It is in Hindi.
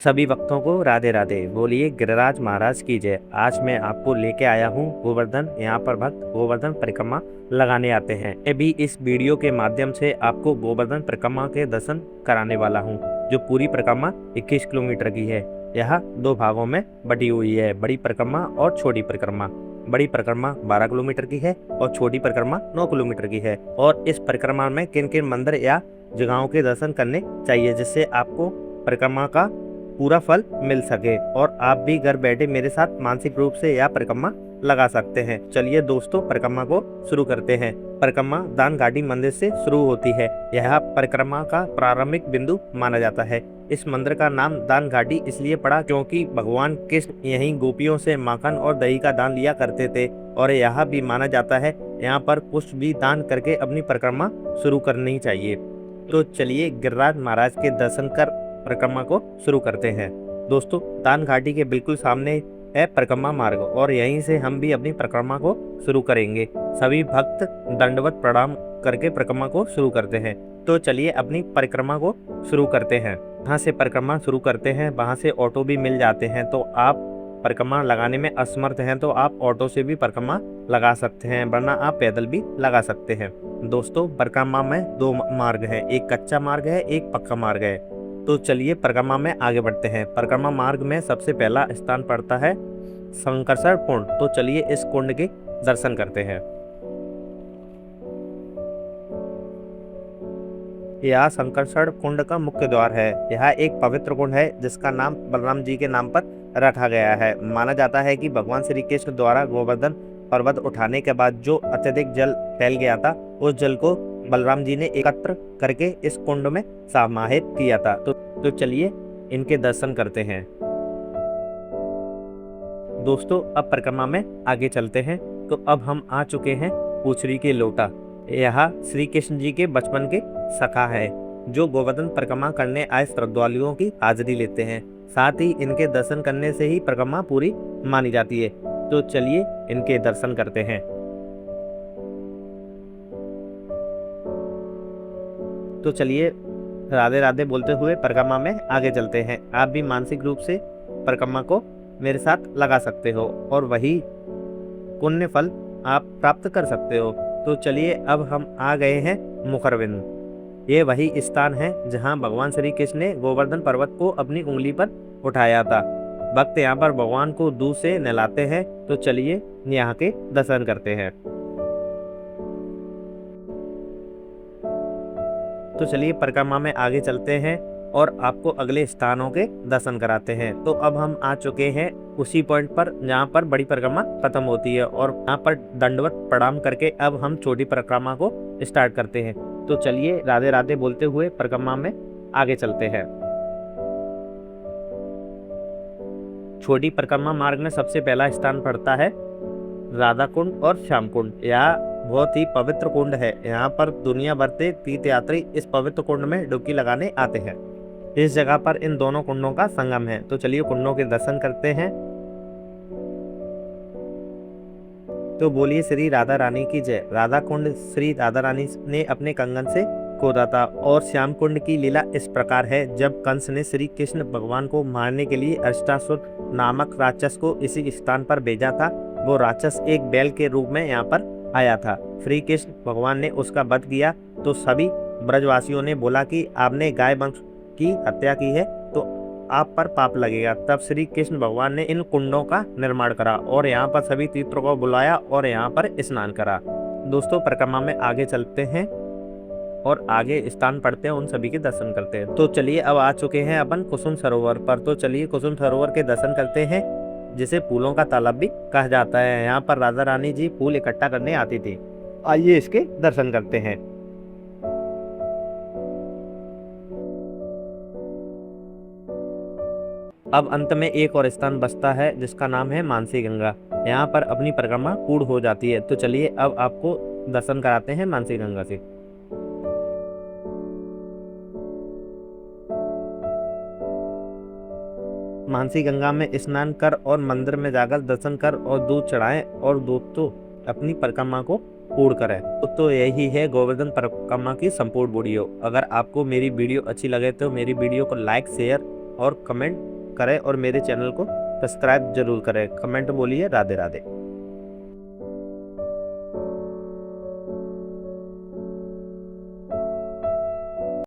सभी भक्तों को राधे राधे। बोलिए गिरिराज महाराज की जय। आज मैं आपको लेके आया हूँ गोवर्धन। यहाँ पर भक्त गोवर्धन परिक्रमा लगाने आते हैं। अभी इस वीडियो के माध्यम से आपको गोवर्धन परिक्रमा के दर्शन कराने वाला हूँ, जो पूरी परिक्रमा 21 किलोमीटर की है। यह दो भागों में बटी हुई है, बड़ी परिक्रमा और छोटी परिक्रमा। बड़ी परिक्रमा 12 किलोमीटर की है और छोटी परिक्रमा 9 किलोमीटर की है। और इस परिक्रमा में किन किन मंदिर या जगहों के दर्शन करने चाहिए, जिससे आपको परिक्रमा का पूरा फल मिल सके और आप भी घर बैठे मेरे साथ मानसिक रूप से यह परिक्रमा लगा सकते हैं। चलिए दोस्तों, परिक्रमा को शुरू करते हैं। परिक्रमा दान घाटी मंदिर से शुरू होती है। यह परिक्रमा का प्रारंभिक बिंदु माना जाता है। इस मंदिर का नाम दान घाटी इसलिए पड़ा क्योंकि भगवान कृष्ण यहीं गोपियों से माखन और दही का दान लिया करते थे। और यह भी माना जाता है यहाँ पर कुछ भी दान करके अपनी परिक्रमा शुरू करनी चाहिए। तो चलिए गिरिराज महाराज के दर्शन कर परिक्रमा को शुरू करते हैं। दोस्तों, दान घाटी के बिल्कुल सामने है परिक्रमा मार्ग और यहीं से हम भी अपनी परिक्रमा को शुरू करेंगे। सभी भक्त दंडवत प्रणाम करके परिक्रमा को शुरू करते हैं। तो चलिए अपनी परिक्रमा को शुरू करते हैं। जहाँ से परिक्रमा शुरू करते हैं वहाँ से ऑटो भी मिल जाते हैं। तो आप परिक्रमा लगाने में असमर्थ हैं तो आप ऑटो से भी परिक्रमा लगा सकते हैं, वरना आप पैदल भी लगा सकते हैं। दोस्तों, परिक्रमा में दो मार्ग है, एक कच्चा मार्ग है, एक पक्का मार्ग है। तो चलिए परिक्रमा में आगे बढ़ते हैं। परिक्रमा मार्ग में सबसे पहला स्थान पड़ता है संकर्षण कुंड। तो चलिए इस कुंड के दर्शन करते हैं। यह संकर्षण कुंड का मुख्य द्वार है। यह एक पवित्र कुंड है जिसका नाम बलराम जी के नाम पर रखा गया है। माना जाता है कि भगवान श्री कृष्ण द्वारा गोवर्धन पर्वत उठाने के बाद जो अत्यधिक जल फैल गया था, उस जल को बलराम जी ने एकत्र करके इस कुंड में समाहित किया था। तो चलिए इनके दर्शन करते हैं। दोस्तों, अब परिक्रमा में आगे चलते हैं। तो अब हम आ चुके हैं पूछरी के लोटा। यह श्री कृष्ण जी के बचपन के सखा है, जो गोवर्धन परिक्रमा करने आए श्रद्धालुओं की हाजिरी लेते हैं। साथ ही इनके दर्शन करने से ही परिक्रमा पूरी मानी जाती है। तो चलिए इनके दर्शन करते हैं। तो चलिए राधे राधे बोलते हुए परिक्रमा में आगे चलते हैं। आप भी मानसिक रूप से परिक्रमा को मेरे साथ लगा सकते हो और वही पुण्य फल आप प्राप्त कर सकते हो। तो चलिए अब हम आ गए हैं मुखरविंद। ये वही स्थान है जहां भगवान श्री कृष्ण ने गोवर्धन पर्वत को अपनी उंगली पर उठाया था। भक्त यहाँ पर भगवान को दूध से नहलाते हैं। तो चलिए यहाँ के दर्शन करते हैं। तो चलिए परिक्रमा में आगे चलते हैं और आपको अगले स्थानों के दर्शन कराते हैं। तो अब हम आ चुके हैं उसी पॉइंट पर जहाँ पर बड़ी परिक्रमा खत्म होती है और यहाँ पर दंडवत प्रणाम करके अब हम छोटी परिक्रमा को स्टार्ट करते हैं। तो चलिए राधे राधे बोलते हुए परिक्रमा में आगे चलते हैं। छोटी परिक्रमा मार्ग में सबसे पहला स्थान पड़ता है राधा कुंड और श्याम कुंड। यह बहुत ही पवित्र कुंड है। यहाँ पर दुनिया भर से तीर्थयात्री इस पवित्र कुंड में डुबकी लगाने आते हैं। इस जगह पर इन दोनों कुंडों का संगम है। तो चलिए कुंडों के दर्शन करते हैं। तो बोलिए श्री राधा रानी की जय। राधा कुंड श्री राधा रानी ने अपने कंगन से खोदा था। और श्याम कुंड की लीला इस प्रकार है, जब कंस ने श्री कृष्ण भगवान को मारने के लिए अष्टासुर नामक राक्षस को इसी स्थान पर भेजा था। वो राक्षस एक बैल के रूप में यहाँ पर आया था। श्री कृष्ण भगवान ने उसका वध किया। तो सभी ब्रजवासियों ने बोला कि आपने गाय वंश की हत्या की है तो आप पर पाप लगेगा। तब श्री कृष्ण भगवान ने इन कुंडों का निर्माण करा और यहाँ पर सभी तीर्थों को बुलाया और यहाँ पर स्नान करा। दोस्तों, परिक्रमा में आगे चलते हैं और आगे स्थान पढ़ते हैं, उन सभी के दर्शन करते हैं। तो चलिए अब आ चुके हैं अपन कुसुम सरोवर पर। तो चलिए कुसुम सरोवर के दर्शन करते हैं, जिसे फूलों का तालाब भी कहा जाता है। यहाँ पर राधा रानी जी फूल इकट्ठा करने आती थी। आइए इसके दर्शन करते हैं। अब अंत में एक और स्थान बचता है जिसका नाम है मानसी गंगा। यहाँ पर अपनी परिक्रमा पूर्ण हो जाती है। तो चलिए अब आपको दर्शन कराते हैं मानसी गंगा से। मानसी गंगा में स्नान कर और मंदिर में जाकर दर्शन कर और दूध चढ़ाएं और दूध तो अपनी परिक्रमा को पूर्ण करें। तो यही है गोवर्धन परिक्रमा की संपूर्ण वीडियो। अगर आपको मेरी वीडियो अच्छी लगे तो मेरी वीडियो को लाइक, शेयर और कमेंट करें और मेरे चैनल को सब्सक्राइब जरूर करें। कमेंट बोलिए। राधे राधे।